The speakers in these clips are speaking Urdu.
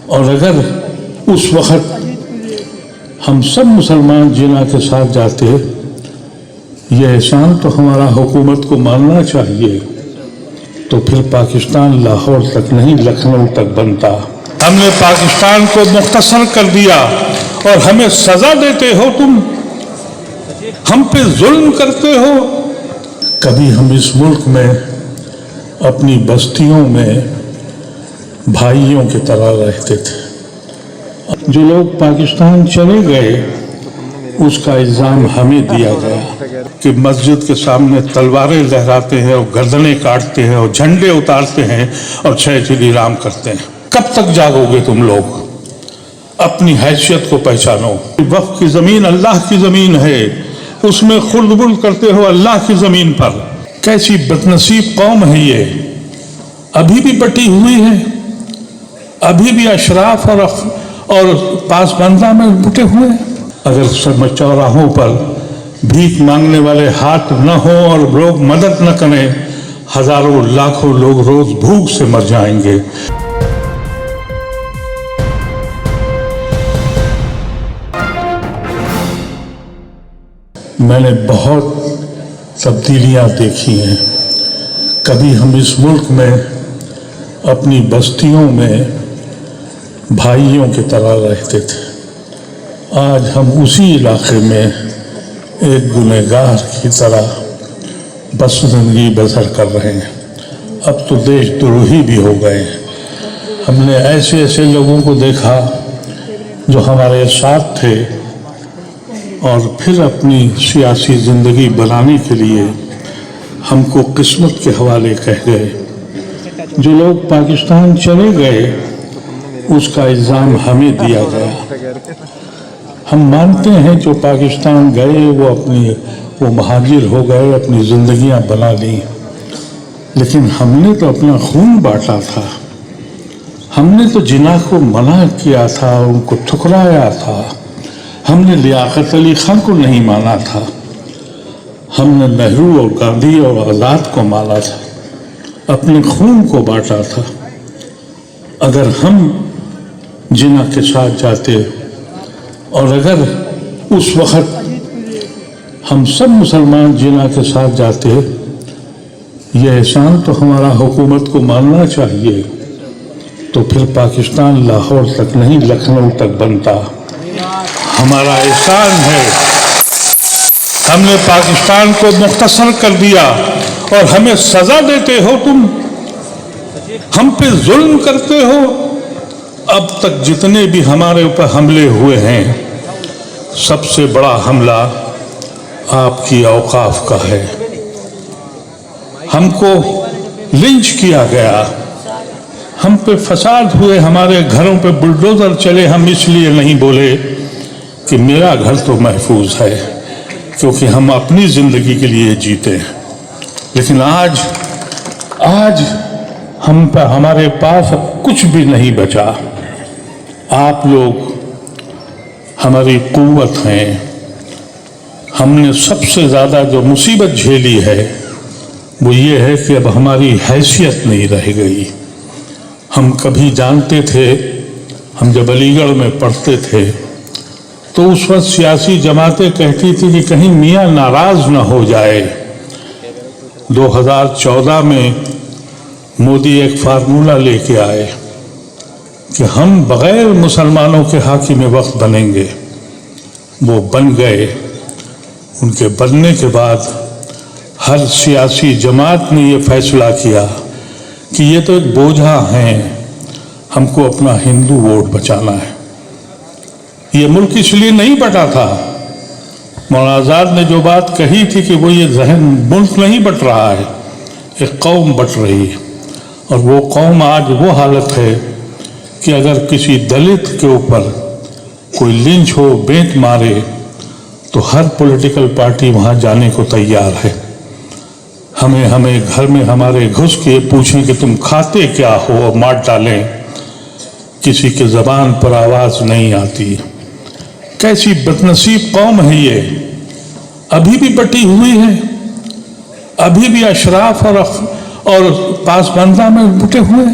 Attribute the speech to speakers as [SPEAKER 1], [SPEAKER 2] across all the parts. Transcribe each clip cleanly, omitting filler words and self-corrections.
[SPEAKER 1] اور اگر اس وقت ہم سب مسلمان جنا کے ساتھ جاتے یہ احسان تو ہمارا حکومت کو ماننا چاہیے، تو پھر پاکستان لاہور تک نہیں لکھنؤ تک بنتا۔ ہم نے پاکستان کو مختصر کر دیا اور ہمیں سزا دیتے ہو، تم ہم پہ ظلم کرتے ہو۔ کبھی ہم اس ملک میں اپنی بستیوں میں بھائیوں کی طرح رہتے تھے۔ جو لوگ پاکستان چلے گئے اس کا الزام ہمیں دیا گیا کہ مسجد کے سامنے تلواریں لہراتے ہیں اور گردنیں کاٹتے ہیں اور جھنڈے اتارتے ہیں اور جے شری رام کرتے ہیں۔ کب تک جاگو گے تم لوگ؟ اپنی حیثیت کو پہچانو۔ وقف کی زمین اللہ کی زمین ہے، اس میں خلد بلد کرتے ہو اللہ کی زمین پر۔ کیسی بدنصیب قوم ہے یہ، ابھی بھی بٹی ہوئی ہے، ابھی بھی اشراف اور پاسباندہ میں بٹے ہوئے ہیں۔ اگر سب چوراہوں پر بھیک مانگنے والے ہاتھ نہ ہوں اور لوگ مدد نہ کریں، ہزاروں لاکھوں لوگ روز بھوک سے مر جائیں گے۔ میں نے بہت تبدیلیاں دیکھی ہیں۔ کبھی ہم اس ملک میں اپنی بستیوں میں بھائیوں کی طرح رہتے تھے، آج ہم اسی علاقے میں ایک گنہگار کی طرح بس زندگی بسر کر رہے ہیں۔ اب تو دیش دروہی بھی ہو گئے۔ ہم نے ایسے ایسے لوگوں کو دیکھا جو ہمارے ساتھ تھے اور پھر اپنی سیاسی زندگی بنانے کے لیے ہم کو قسمت کے حوالے کہہ گئے۔ جو لوگ پاکستان چلے گئے اس کا الزام ہمیں دیا گیا۔ ہم مانتے ہیں جو پاکستان گئے وہ مہاجر ہو گئے، اپنی زندگیاں بنا لی، لیکن ہم نے تو اپنا خون بانٹا تھا، ہم نے تو جناح کو منع کیا تھا، ان کو ٹھکرایا تھا، ہم نے لیاقت علی خان کو نہیں مانا تھا، ہم نے نہرو اور گاندھی اور آزاد کو مانا تھا، اپنے خون کو بانٹا تھا۔ اگر ہم جناح کے ساتھ جاتے اور اگر اس وقت ہم سب مسلمان جناح کے ساتھ جاتے یہ احسان تو ہمارا حکومت کو ماننا چاہیے، تو پھر پاکستان لاہور تک نہیں لکھنؤ تک بنتا۔ ہمارا احسان ہے، ہم نے پاکستان کو مختصر کر دیا اور ہمیں سزا دیتے ہو، تم ہم پہ ظلم کرتے ہو۔ اب تک جتنے بھی ہمارے اوپر حملے ہوئے ہیں، سب سے بڑا حملہ آپ کی اوقاف کا ہے۔ ہم کو لنچ کیا گیا، ہم پہ فساد ہوئے، ہمارے گھروں پہ بلڈوزر چلے۔ ہم اس لیے نہیں بولے کہ میرا گھر تو محفوظ ہے، کیونکہ ہم اپنی زندگی کے لیے جیتے ہیں، لیکن آج ہمارے پاس اب کچھ بھی نہیں بچا۔ آپ لوگ ہماری قوت ہیں۔ ہم نے سب سے زیادہ جو مصیبت جھیلی ہے وہ یہ ہے کہ اب ہماری حیثیت نہیں رہ گئی۔ ہم کبھی جانتے تھے، ہم جب علی گڑھ میں پڑھتے تھے تو اس وقت سیاسی جماعتیں کہتی تھی کہ کہیں میاں ناراض نہ ہو جائے۔ 2014 میں مودی ایک فارمولہ لے کے آئے کہ ہم بغیر مسلمانوں کے حاکم وقت بنیں گے۔ وہ بن گئے۔ ان کے بننے کے بعد ہر سیاسی جماعت نے یہ فیصلہ کیا کہ یہ تو ایک بوجھا ہیں، ہم کو اپنا ہندو ووٹ بچانا ہے۔ یہ ملک اس لیے نہیں بٹا تھا۔ مولانا آزاد نے جو بات کہی تھی کہ وہ یہ ذہن ملک نہیں بٹ رہا ہے، ایک قوم بٹ رہی ہے، اور وہ قوم آج وہ حالت ہے کہ اگر کسی دلت کے اوپر کوئی لنچ ہو، بینٹ مارے، تو ہر پولیٹیکل پارٹی وہاں جانے کو تیار ہے۔ ہمیں گھر میں ہمارے گھس کے پوچھیں کہ تم کھاتے کیا ہو اور مار ڈالیں، کسی کے زبان پر آواز نہیں آتی۔ کیسی بدنصیب قوم ہے یہ، ابھی بھی بٹی ہوئی ہے، ابھی بھی اشراف اور پاسباندہ میں بٹے ہوئے ہیں۔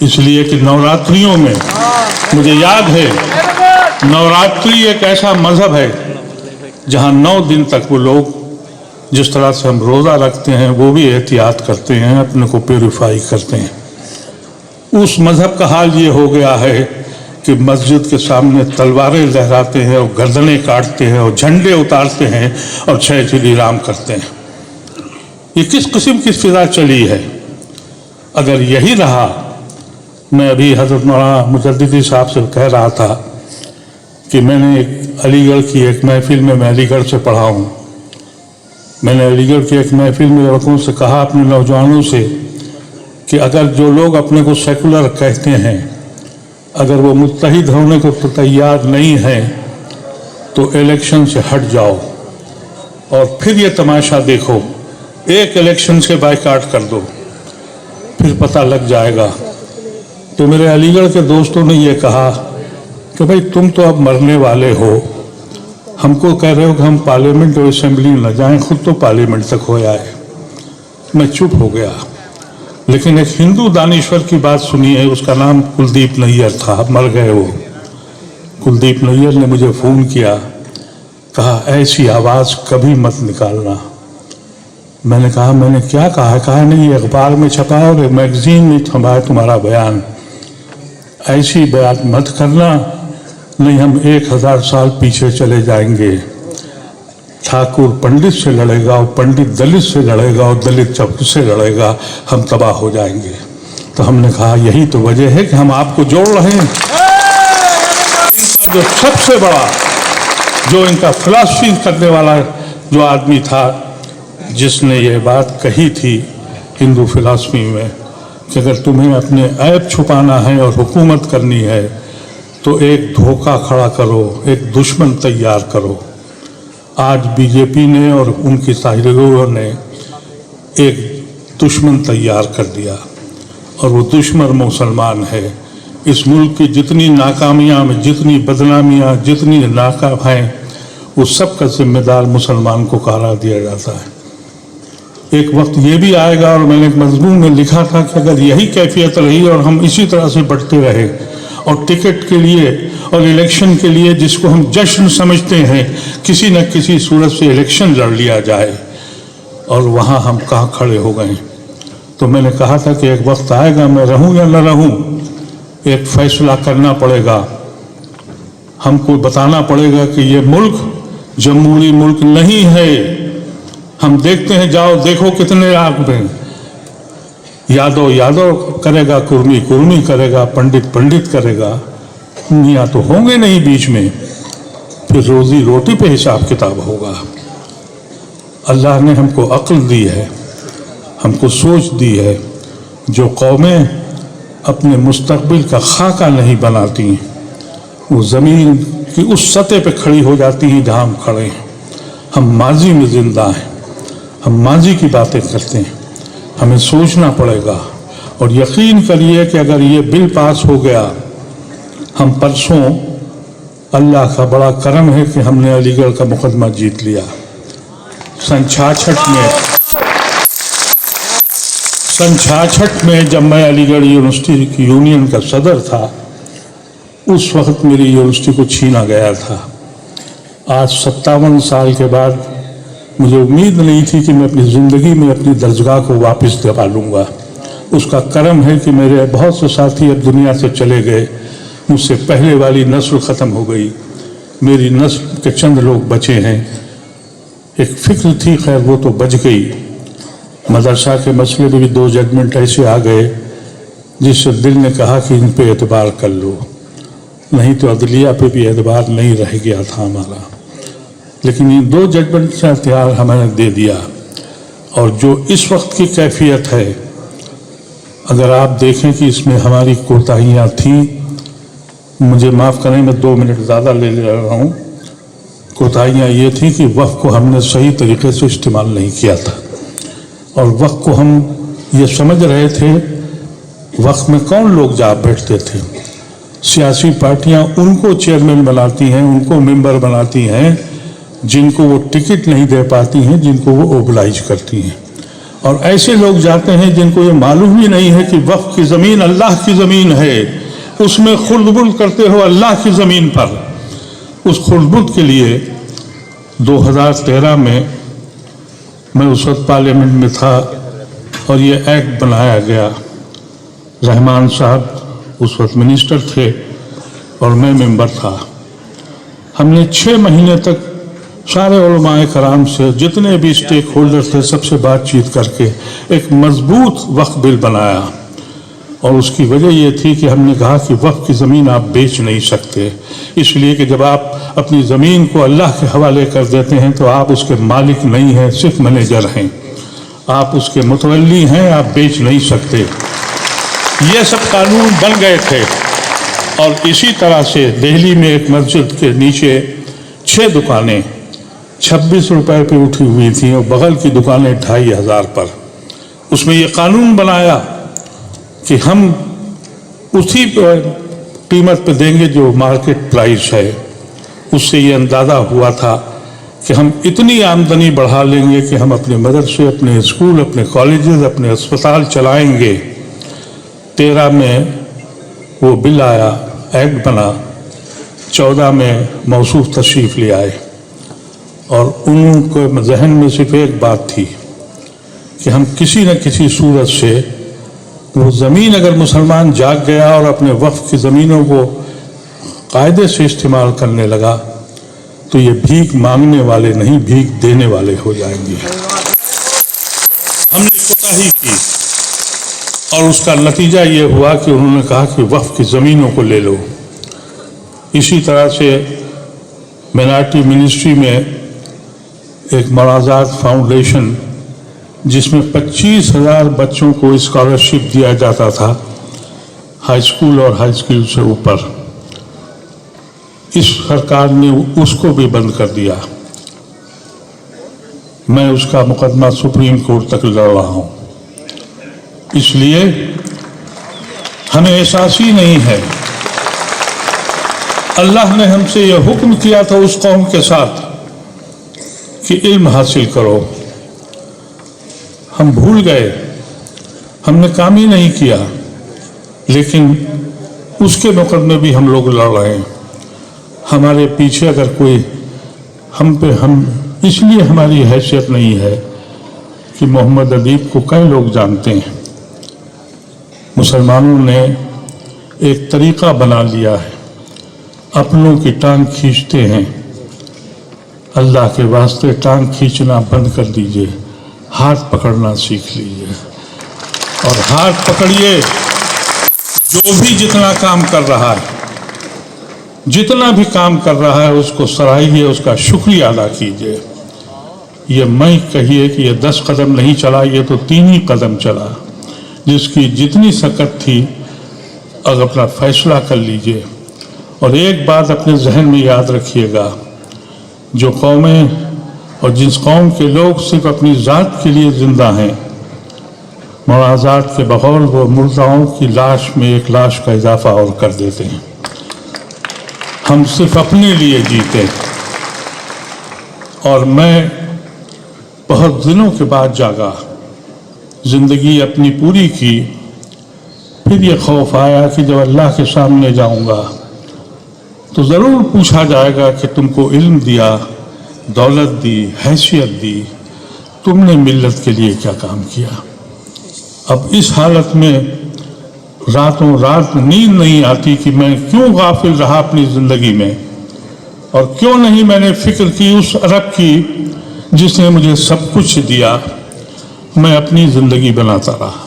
[SPEAKER 1] اس لیے کہ نوراتریوں میں مجھے یاد ہے، نوراتری ایک ایسا مذہب ہے جہاں 9 دن تک وہ لوگ جس طرح سے ہم روزہ رکھتے ہیں وہ بھی احتیاط کرتے ہیں، اپنے کو پیوریفائی کرتے ہیں۔ اس مذہب کا حال یہ ہو گیا ہے کہ مسجد کے سامنے تلواریں لہراتے ہیں اور گردنیں کاٹتے ہیں اور جھنڈے اتارتے ہیں اور جے شری رام کرتے ہیں۔ یہ کس قسم کی فضا چلی ہے؟ اگر یہی رہا، میں ابھی حضرت مولانا مجددی صاحب سے کہہ رہا تھا کہ میں نے علی گڑھ کی ایک محفل میں علی گڑھ سے پڑھا ہوں، میں نے علی گڑھ کی ایک محفل میں لڑکوں سے کہا، اپنے نوجوانوں سے، کہ اگر جو لوگ اپنے کو سیکولر کہتے ہیں اگر وہ متحد ہونے کو تیار نہیں ہیں تو الیکشن سے ہٹ جاؤ اور پھر یہ تماشا دیکھو، ایک الیکشن سے بائیکاٹ کر دو، پھر پتہ لگ جائے گا۔ تو میرے علی گڑھ کے دوستوں نے یہ کہا کہ بھائی تم تو اب مرنے والے ہو، ہم کو کہہ رہے ہو کہ ہم پارلیمنٹ اور اسمبلی نہ جائیں، خود تو پارلیمنٹ تک ہو آئے۔ میں چپ ہو گیا، لیکن ایک ہندو دانشور کی بات سنی ہے، اس کا نام کلدیپ نیر تھا، مر گئے وہ۔ کلدیپ نیر نے مجھے فون کیا، کہا ایسی آواز کبھی مت نکالنا۔ میں نے کہا میں نے کیا کہا ہے؟ کہا نہیں، یہ اخبار میں چھپا ہے اور میگزین میں چھپا ہے تمہارا بیان، ایسی بات مت کرنا، نہیں ہم 1000 سال پیچھے چلے جائیں گے۔ ٹھاکر پنڈت سے لڑے گا اور پنڈت دلت سے لڑے گا اور دلت چپ سے لڑے گا، ہم تباہ ہو جائیں گے۔ تو ہم نے کہا یہی تو وجہ ہے کہ ہم آپ کو جوڑ رہے ہیں۔ جو سب سے بڑا، جو ان کا فلسفی کرنے والا جو آدمی تھا، جس نے یہ بات کہی تھی ہندو فلسفی میں کہ اگر تمہیں اپنے عیب چھپانا ہے اور حکومت کرنی ہے تو ایک دھوکہ کھڑا کرو، ایک دشمن تیار کرو۔ آج بی جے پی نے اور ان کی سائروں نے ایک دشمن تیار کر دیا اور وہ دشمن مسلمان ہے۔ اس ملک کی جتنی ناکامیاں میں، جتنی بدنامیاں، جتنی ناکام ہیں، وہ سب کا ذمہ دار مسلمان کو قرار دیا جاتا ہے۔ ایک وقت یہ بھی آئے گا، اور میں نے ایک مضمون میں لکھا تھا کہ اگر یہی کیفیت رہی اور ہم اسی طرح سے بڑھتے رہے اور ٹکٹ کے لیے اور الیکشن کے لیے جس کو ہم جشن سمجھتے ہیں، کسی نہ کسی صورت سے الیکشن لڑ لیا جائے، اور وہاں ہم کہاں کھڑے ہو گئے۔ تو میں نے کہا تھا کہ ایک وقت آئے گا، میں رہوں یا نہ رہوں، ایک فیصلہ کرنا پڑے گا، ہم کو بتانا پڑے گا کہ یہ ملک جمہوری ملک نہیں ہے۔ ہم دیکھتے ہیں، جاؤ دیکھو کتنے آگ میں، یادو یادو کرے گا، کرمی کرمی کرے گا، پنڈت پنڈت کرے گا، میاں تو ہوں گے نہیں بیچ میں، پھر روزی روٹی پہ حساب کتاب ہوگا۔ اللہ نے ہم کو عقل دی ہے، ہم کو سوچ دی ہے۔ جو قومیں اپنے مستقبل کا خاکہ نہیں بناتی، وہ زمین کی اس سطح پہ کھڑی ہو جاتی ہیں جہاں ہم کھڑے ہیں۔ ہم ماضی میں زندہ ہیں، ہم ماضی کی باتیں کرتے ہیں، ہمیں سوچنا پڑے گا۔ اور یقین کریے کہ اگر یہ بل پاس ہو گیا، ہم پرسوں، اللہ کا بڑا کرم ہے کہ ہم نے علی گڑھ کا مقدمہ جیت لیا۔ سن 66 میں جب میں علی گڑھ یونیورسٹی کی یونین کا صدر تھا، اس وقت میری یونیورسٹی کو چھینا گیا تھا۔ آج 57 سال کے بعد مجھے امید نہیں تھی کہ میں اپنی زندگی میں اپنی درجگاہ کو واپس دے پالوں گا۔ اس کا کرم ہے کہ میرے بہت سے ساتھی اب دنیا سے چلے گئے، مجھ سے پہلے والی نسل ختم ہو گئی، میری نسل کے چند لوگ بچے ہیں۔ ایک فکر تھی، خیر وہ تو بچ گئی۔ مدرسہ کے مسئلے میں بھی 2 ججمنٹ ایسے آ گئے جس سے دل نے کہا کہ ان پہ اعتبار کر لو، نہیں تو عدلیہ پہ بھی اعتبار نہیں رہ گیا تھا ہمارا۔ لیکن ان 2 ججمنٹ سے اختیار ہمیں نے دے دیا۔ اور جو اس وقت کی کیفیت ہے، اگر آپ دیکھیں کہ اس میں ہماری کوتاہیاں تھیں، مجھے معاف کریں میں 2 منٹ زیادہ لے رہا ہوں، کوتاہیاں یہ تھیں کہ وقت کو ہم نے صحیح طریقے سے استعمال نہیں کیا تھا، اور وقت کو ہم یہ سمجھ رہے تھے، وقت میں کون لوگ جا بیٹھتے تھے؟ سیاسی پارٹیاں ان کو چیئرمین بناتی ہیں، ان کو ممبر بناتی ہیں جن کو وہ ٹکٹ نہیں دے پاتی ہیں، جن کو وہ اوبلائز کرتی ہیں، اور ایسے لوگ جاتے ہیں جن کو یہ معلوم ہی نہیں ہے کہ وقف کی زمین اللہ کی زمین ہے، اس میں خرد برد کرتے ہو اللہ کی زمین پر۔ اس خرد برد کے لیے 2013 میں میں اس وقت پارلیمنٹ میں تھا اور یہ ایکٹ بنایا گیا۔ رحمان صاحب اس وقت منسٹر تھے اور میں ممبر تھا۔ ہم نے 6 مہینے تک سارے علماء کرام سے، جتنے بھی اسٹیک ہولڈر تھے، سب سے بات چیت کر کے ایک مضبوط وقف بل بنایا، اور اس کی وجہ یہ تھی کہ ہم نے کہا کہ وقف کی زمین آپ بیچ نہیں سکتے، اس لیے کہ جب آپ اپنی زمین کو اللہ کے حوالے کر دیتے ہیں تو آپ اس کے مالک نہیں ہیں، صرف مینیجر ہیں، آپ اس کے متولی ہیں، آپ بیچ نہیں سکتے۔ یہ سب قانون بن گئے تھے، اور اسی طرح سے دہلی میں ایک مسجد کے نیچے 6 دکانیں 26 روپے پہ اٹھی ہوئی تھیں اور بغل کی دکانیں 2500 پر۔ اس میں یہ قانون بنایا کہ ہم اسی قیمت پہ دیں گے جو مارکیٹ پرائس ہے۔ اس سے یہ اندازہ ہوا تھا کہ ہم اتنی آمدنی بڑھا لیں گے کہ ہم اپنے مدرسے، اپنے اسکول، اپنے کالجز، اپنے اسپتال چلائیں گے۔ 13 میں وہ بل آیا، ایکٹ بنا، 14 میں موصوف تشریف لے آئے، اور ان کو ذہن میں صرف ایک بات تھی کہ ہم کسی نہ کسی صورت سے وہ زمین، اگر مسلمان جاگ گیا اور اپنے وقف کی زمینوں کو قاعدے سے استعمال کرنے لگا تو یہ بھیک مانگنے والے نہیں، بھیک دینے والے ہو جائیں گے۔ ہم نے کوتاہی کی، اور اس کا نتیجہ یہ ہوا کہ انہوں نے کہا کہ وقف کی زمینوں کو لے لو۔ اسی طرح سے مینارٹی منسٹری میں ایک مراعات فاؤنڈیشن، جس میں 25,000 بچوں کو اسکالرشپ دیا جاتا تھا، ہائی اسکول اور ہائی اسکول سے اوپر، اس سرکار نے اس کو بھی بند کر دیا۔ میں اس کا مقدمہ سپریم کورٹ تک لڑ رہا ہوں۔ اس لیے ہمیں احساس ہی نہیں ہے، اللہ نے ہم سے یہ حکم کیا تھا اس قوم کے ساتھ کہ علم حاصل کرو، ہم بھول گئے، ہم نے کام ہی نہیں کیا، لیکن اس کے مقدمے بھی ہم لوگ لڑ رہے ہیں۔ ہمارے پیچھے اگر کوئی ہم اس لیے ہماری حیثیت نہیں ہے کہ محمد ادیب کو کئی لوگ جانتے ہیں۔ مسلمانوں نے ایک طریقہ بنا لیا ہے، اپنوں کی ٹانگ کھینچتے ہیں۔ اللہ کے واسطے ٹانگ کھینچنا بند کر دیجئے، ہاتھ پکڑنا سیکھ لیجئے، اور ہاتھ پکڑیے۔ جو بھی جتنا کام کر رہا ہے، جتنا بھی کام کر رہا ہے، اس کو سراہیے، اس کا شکریہ ادا کیجئے۔ یہ میں کہیے کہ یہ 10 قدم نہیں چلا، یہ تو 3 ہی قدم چلا، جس کی جتنی سکت تھی اب اپنا فیصلہ کر لیجئے۔ اور ایک بات اپنے ذہن میں یاد رکھیے گا، جو قومیں اور جس قوم کے لوگ صرف اپنی ذات کے لیے زندہ ہیں، مواضعات کے بقول وہ مرداؤں کی لاش میں ایک لاش کا اضافہ اور کر دیتے ہیں۔ ہم صرف اپنے لیے جیتے۔ اور میں بہت دنوں کے بعد جاگا، زندگی اپنی پوری کی، پھر یہ خوف آیا کہ جب اللہ کے سامنے جاؤں گا تو ضرور پوچھا جائے گا کہ تم کو علم دیا، دولت دی، حیثیت دی، تم نے ملت کے لیے کیا کام کیا۔ اب اس حالت میں راتوں رات نیند نہیں آتی کہ میں کیوں غافل رہا اپنی زندگی میں، اور کیوں نہیں میں نے فکر کی اس رب کی جس نے مجھے سب کچھ دیا۔ میں اپنی زندگی بناتا رہا۔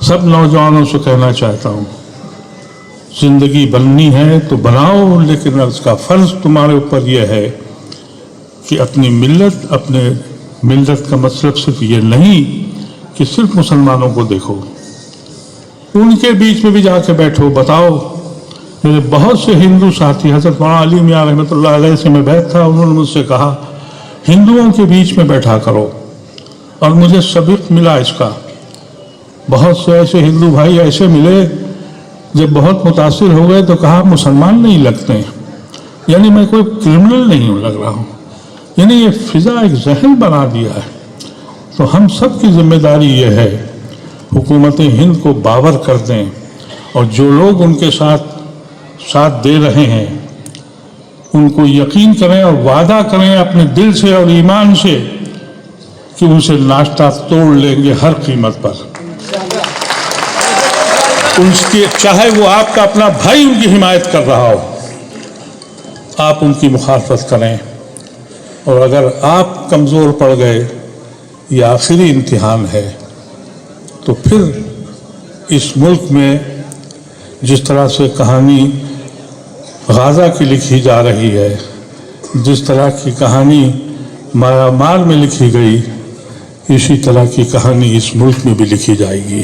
[SPEAKER 1] سب نوجوانوں سے کہنا چاہتا ہوں، زندگی بننی ہے تو بناؤ، لیکن اس کا فرض تمہارے اوپر یہ ہے کہ اپنی ملت کا مطلب صرف یہ نہیں کہ صرف مسلمانوں کو دیکھو، ان کے بیچ میں بھی جا کے بیٹھو، بتاؤ۔ میرے بہت سے ہندو ساتھی، حضرت مولانا علی میاں رحمۃ اللہ علیہ سے میں بیٹھ تھا، انہوں نے مجھ سے کہا ہندوؤں کے بیچ میں بیٹھا کرو، اور مجھے سبق ملا اس کا۔ بہت سے ایسے ہندو بھائی ایسے ملے، جب بہت متاثر ہو گئے تو کہا مسلمان نہیں لگتے، یعنی میں کوئی کرمنل نہیں لگ رہا ہوں۔ یعنی یہ فضا ایک ذہن بنا دیا ہے تو ہم سب کی ذمہ داری یہ ہے حکومت ہند کو باور کر دیں اور جو لوگ ان کے ساتھ دے رہے ہیں ان کو یقین کریں اور وعدہ کریں اپنے دل سے اور ایمان سے کہ ان سے ناشتہ توڑ لیں گے ہر قیمت پر. چاہے وہ آپ کا اپنا بھائی ان کی حمایت کر رہا ہو، آپ ان کی مخالفت کریں. اور اگر آپ کمزور پڑ گئے، یہ آخری امتحان ہے، تو پھر اس ملک میں جس طرح سے کہانی غازہ کی لکھی جا رہی ہے، جس طرح کی کہانی میانمار میں لکھی گئی، اسی طرح کی کہانی اس ملک میں بھی لکھی جائے گی.